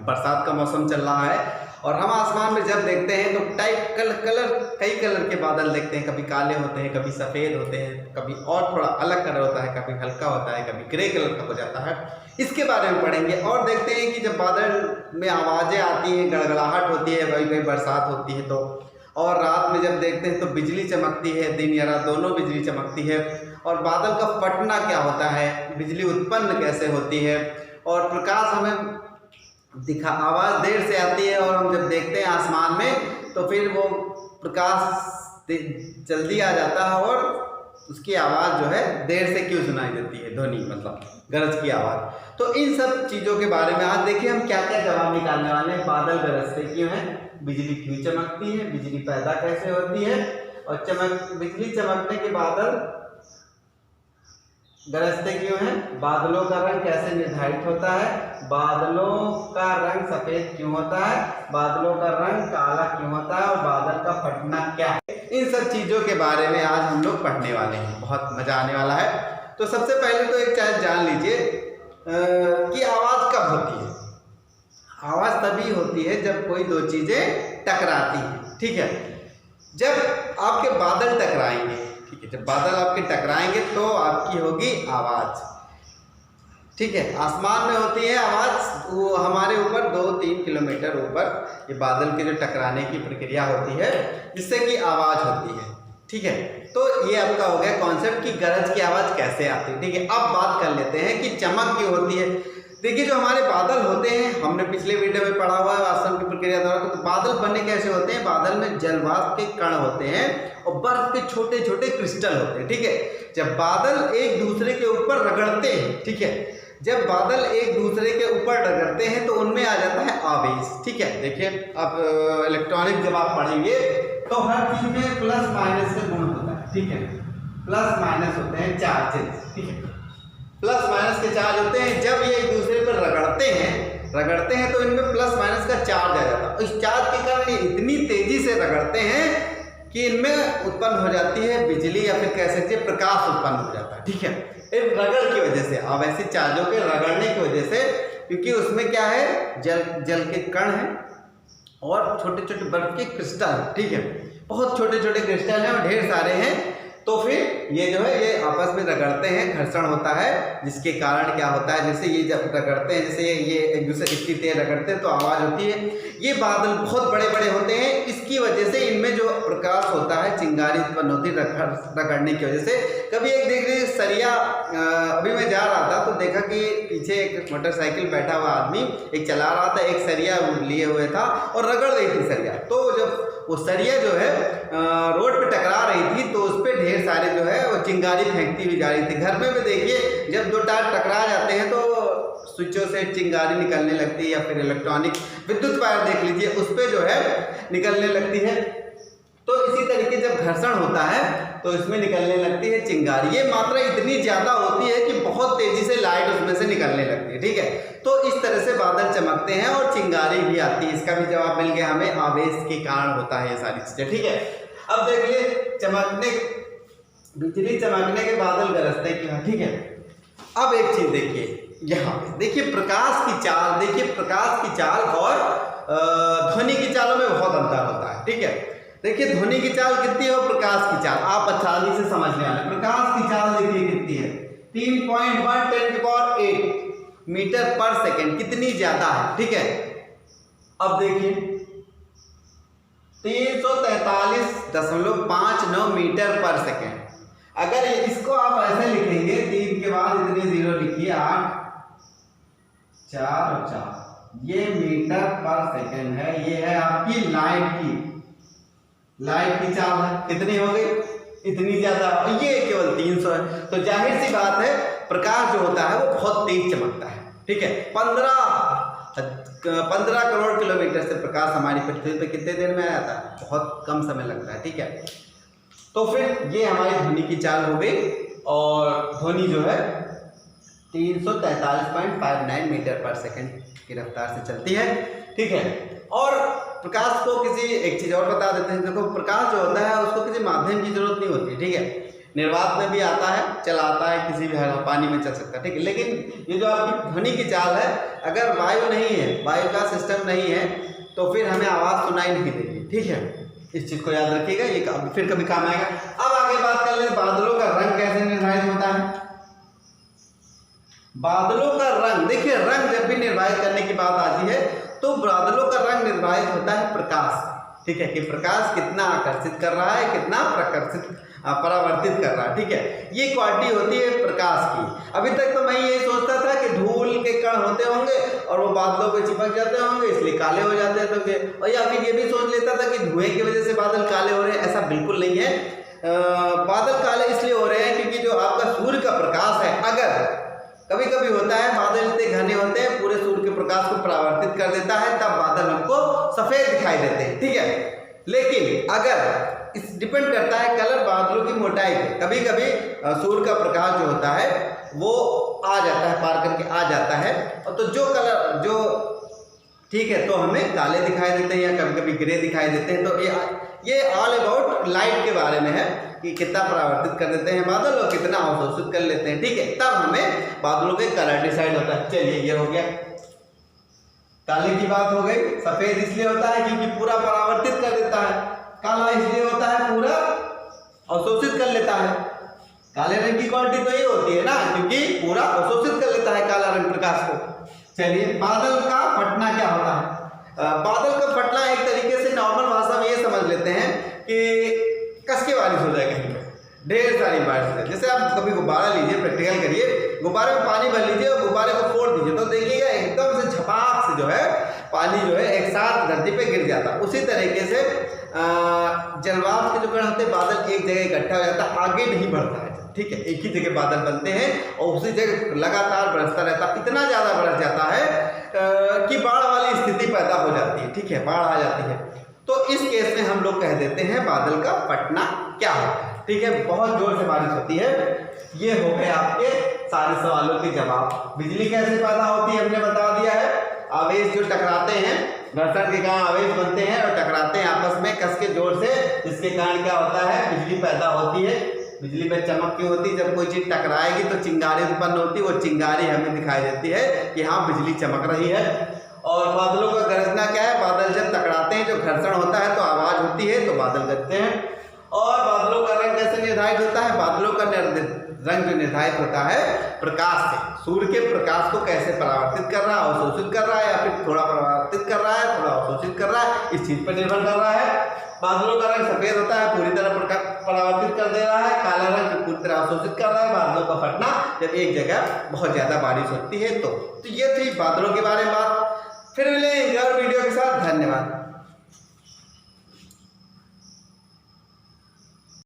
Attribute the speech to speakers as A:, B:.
A: बरसात का मौसम चल रहा है और हम आसमान में जब देखते हैं तो कई कलर के बादल देखते हैं। कभी काले होते हैं, कभी सफ़ेद होते हैं, कभी और थोड़ा अलग कलर होता है, कभी हल्का होता है, कभी ग्रे कलर का हो जाता है। इसके बारे में पढ़ेंगे और देखते हैं कि जब बादल में आवाज़ें आती हैं, गड़गड़ाहट होती है, कभी कभी बरसात होती है तो, और रात में जब देखते हैं तो बिजली चमकती है, दिन या रात दोनों बिजली चमकती है। और बादल का फटना क्या होता है, बिजली उत्पन्न कैसे होती है, और प्रकाश हमें आवाज़ देर से आती है और हम जब देखते हैं आसमान में तो फिर वो प्रकाश जल्दी आ जाता है और उसकी आवाज़ जो है देर से क्यों सुनाई देती है, ध्वनि मतलब गरज की आवाज़। तो इन सब चीज़ों के बारे में आज देखिए हम क्या क्या जवाब निकालने वाले हैं। बादल गरजते क्यों हैं, बिजली क्यों चमकती है, बिजली पैदा कैसे होती है, और बिजली चमकने के बादल गरजते क्यों हैं, बादलों का रंग कैसे निर्धारित होता है, बादलों का रंग सफ़ेद क्यों होता है, बादलों का रंग काला क्यों होता है, और बादल का फटना क्या है। इन सब चीज़ों के बारे में आज हम लोग पढ़ने वाले हैं, बहुत मज़ा आने वाला है। तो सबसे पहले तो एक चीज़ जान लीजिए कि आवाज़ कब होती है। आवाज़ तभी होती है जब कोई दो चीज़ें टकराती हैं, ठीक है। जब आपके बादल टकराएंगे, ठीक है, जब बादल आपके टकराएंगे तो आपकी होगी आवाज़, ठीक है। आसमान में होती है आवाज़, वो हमारे ऊपर 2-3 किलोमीटर ऊपर ये बादल के जो टकराने की प्रक्रिया होती है जिससे कि आवाज़ होती है, ठीक है। तो ये आपका हो गया कॉन्सेप्ट कि गरज की आवाज़ कैसे आती है, ठीक है। अब बात कर लेते हैं कि चमक क्यों होती है। देखिए जो हमारे बादल होते हैं, हमने पिछले वीडियो में पढ़ा हुआ है वाष्पन की प्रक्रिया द्वारा, तो बादल बने कैसे होते हैं, बादल में जलवाष्प के कण होते हैं और बर्फ के छोटे छोटे क्रिस्टल होते हैं, ठीक है। जब बादल एक दूसरे के ऊपर रगड़ते हैं, ठीक है, जब बादल एक दूसरे के ऊपर रगड़ते हैं तो उनमें आ जाता है आवेश, ठीक है। देखिए अब इलेक्ट्रॉनिक जब आप पढ़ेंगे तो हर चीज में प्लस माइनस से गुण होता है, ठीक है। प्लस माइनस होते हैं चार्जेस, ठीक है, प्लस माइनस के चार्ज होते हैं। जब ये एक दूसरे पर रगड़ते हैं तो इनमें प्लस माइनस का चार्ज आ जाता है। इस चार्ज के कारण ये इतनी तेजी से रगड़ते हैं कि इनमें उत्पन्न हो जाती है बिजली, या फिर कह सकते प्रकाश उत्पन्न हो जाता है, ठीक है। इस रगड़ की वजह से, आवेशी चार्जों के रगड़ने की वजह से, क्योंकि उसमें क्या है, जल के कण है और छोटे छोटे बर्फ के क्रिस्टल, ठीक है, बहुत छोटे छोटे क्रिस्टल हैं और ढेर सारे हैं। तो फिर ये जो है ये आपस में रगड़ते हैं, घर्षण होता है, जिसके कारण क्या होता है, जैसे ये जब रगड़ते हैं, जैसे ये एक दूसरे इतनी तेज रगड़ते हैं तो आवाज़ होती है। ये बादल बहुत बड़े बड़े होते हैं, इसकी वजह से इनमें जो प्रकाश होता है, चिंगारी उत्पन्न होती है रगड़ने की वजह से। कभी एक देख लीजिए सरिया, अभी मैं जा रहा था तो देखा कि पीछे एक मोटरसाइकिल बैठा हुआ आदमी एक चला रहा था, एक सरिया लिए हुए था और रगड़ रही थी सरिया। तो जब वो सरिया जो है रोड पे टकरा रही थी तो उस पर ढेर सारे जो है वो चिंगारी फेंकती हुई जा रही थी। घर में भी देखिए जब दो टायर टकरा जाते हैं तो स्विचों से चिंगारी निकलने लगती है, या फिर इलेक्ट्रॉनिक विद्युत वायर देख लीजिए उस पर जो है निकलने लगती है। तो इसी तरीके जब घर्षण होता है तो इसमें निकलने लगती है चिंगारी। ये मात्रा इतनी ज़्यादा होती है कि बहुत तेज़ी से लाइट उसमें से निकलने लगती है, ठीक है। तो इस तरह से बादल चमकते हैं और चिंगारी भी आती है। इसका भी जवाब मिल गया हमें, आवेश के कारण होता है ये सारी चीज़ें, ठीक है। अब देख लिए बिजली चमकने के बादल गरजते क्यों, ठीक है। अब एक चीज़ देखिए यहाँ पे, देखिए प्रकाश की चाल, देखिए प्रकाश की चाल और ध्वनि की चालों में बहुत अंतर होता है, ठीक है। देखिए ध्वनि की चाल कितनी है और प्रकाश की चाल आप आसानी से समझने वाले। प्रकाश की चाल देखिए कितनी है, 3.1 × 10⁸ मीटर पर सेकेंड, कितनी ज्यादा है, ठीक है। अब देखिए 343.59 मीटर पर सेकेंड। अगर इसको आप ऐसे लिखेंगे, 3 के बाद इतने जीरो लिखिए, 8, 4 और 4, ये मीटर पर सेकेंड है। ये है आपकी लाइट की चाल है, कितनी हो गई, इतनी ज्यादा, और ये केवल 300 है। तो जाहिर सी बात है प्रकाश जो होता है वो बहुत तेज चमकता है, ठीक है। 15 करोड़ किलोमीटर से प्रकाश हमारी पृथ्वी पे कितने देर में आया था, बहुत कम समय लगता है, ठीक है। तो फिर ये हमारी ध्वनि की चाल हो गई, और ध्वनि जो है 343.59 मीटर पर सेकेंड की रफ्तार से चलती है, ठीक है। और प्रकाश को किसी एक चीज़ और बता देते हैं, देखो प्रकाश जो होता है उसको किसी माध्यम की जरूरत नहीं होती, ठीक है। निर्वात में भी आता है, चलाता है, किसी भी पानी में चल सकता है, ठीक है। लेकिन ये जो आपकी ध्वनि की चाल है, अगर वायु नहीं है, वायु का सिस्टम नहीं है, तो फिर हमें आवाज़ सुनाई नहीं देगी, ठीक है। इस चीज़ को याद रखिएगा, ये फिर कभी काम आएगा। अब आगे बात कर ले बादलों का रंग कैसे निर्धारित होता है। बादलों का रंग, देखिए रंग जब भी निर्धारित करने की बात आती है तो बादलों का रंग निर्धारित होता है प्रकाश, ठीक है, कि प्रकाश कितना आकर्षित कर रहा है, कितना परावर्तित कर रहा है, ठीक है। ये क्वालिटी होती है प्रकाश की। अभी तक तो मैं ये सोचता था कि धूल के कण होते होंगे और वो बादलों पे चिपक जाते होंगे, इसलिए काले हो जाते होंगे, और या फिर ये भी सोच लेता था कि धुएं की वजह से बादल काले हो रहे हैं। ऐसा बिल्कुल नहीं है। बादल काले इसलिए हो रहे हैं क्योंकि जो आपका सूर्य का प्रकाश है, अगर कभी कभी होता है बादल इतने घने होते हैं, पूरे सूर्य के प्रकाश को परावर्तित कर देता है, तब बादल हमको सफेद दिखाई देते हैं, ठीक है। लेकिन अगर इस डिपेंड करता है कलर बादलों की मोटाई पे, कभी कभी सूर्य का प्रकाश जो होता है वो आ जाता है, पार करके आ जाता है, और तो जो कलर जो ठीक है तो हमें काले दिखाई देते हैं या कभी कभी ग्रे दिखाई देते हैं। तो ये ऑल अबाउट लाइट के बारे में है कि कितना परावर्तित कर देते हैं बादल और कितना अवशोषित कर लेते हैं, ठीक है। तब हमें बादलों के कलर डिसाइड होता है। चलिए ये हो गया, काले की बात हो गई। सफेद इसलिए होता है क्योंकि पूरा परावर्तित कर देता है, काला इसलिए होता है पूरा अवशोषित कर लेता है। काले रंग की क्वालिटी तो ये होती है ना, क्योंकि पूरा अवशोषित कर लेता है काला रंग प्रकाश को। चलिए बादल का फटना क्या होता है। बादल का फटना एक तरीके से नॉर्मल भाषा में ये समझ लेते हैं कि कसके बारिश हो जाए, कहीं पे ढेर सारी बारिश हो जाए। जैसे आप कभी गुब्बारा लीजिए, प्रैक्टिकल करिए, गुब्बारे में पानी भर लीजिए और गुब्बारे को फोड़ दीजिए, तो देखिएगा एकदम से झपाक से जो है पानी जो है एक साथ धरती पे गिर जाता है। उसी तरीके से जलवाष्प के जो कण होते हैं, बादल एक जगह इकट्ठा हो जाता है, आगे नहीं बढ़ता है, ठीक है। एक ही जगह बादल बनते हैं और उसी जगह लगातार बरसता रहता है, इतना ज़्यादा बरस जाता है कि बाढ़ वाली स्थिति पैदा हो जाती है, ठीक है, बाढ़ आ जाती है। तो इस केस में हम लोग कह देते हैं बादल का फटना क्या होता है, ठीक है। बहुत जोर से बारिश होती है। ये हो गए आपके सारे सवालों के जवाब। बिजली कैसे पैदा होती है हमने बता दिया है। आवेश जो टकराते हैं, घर्षण के कारण आवेश बनते हैं और टकराते हैं आपस में कस के जोर से, जिसके कारण क्या होता है, बिजली पैदा होती है। बिजली में चमक क्यों होती है, जब कोई चीज टकराएगी तो चिंगारी उत्पन्न होती है, वो चिंगारी हमें दिखाई देती है कि हाँ बिजली चमक रही है। और बादलों का गरजना क्या है, बादल जब टकराते हैं जो घर्षण होता है तो आवाज होती है, तो बादल गरजते हैं। और बादलों का रंग कैसे निर्धारित होता है, बादलों का रंग जो निर्धारित होता है प्रकाश से, सूर्य के प्रकाश को कैसे परावर्तित कर रहा है, अवशोषित कर रहा है, या फिर थोड़ा परावर्तित कर रहा है, थोड़ा अवशोषित कर रहा है, इस चीज पर निर्भर कर रहा है। बादलों का रंग सफेद होता है, पूरी तरह परावर्तित कर दे रहा है, काला रंग पूरी तरह अवशोषित कर रहा है। बादलों का फटना जब एक जगह बहुत ज्यादा बारिश होती है तो ये थी बादलों के बारे में बात। फिर मिलेंगे एक और वीडियो के साथ। धन्यवाद।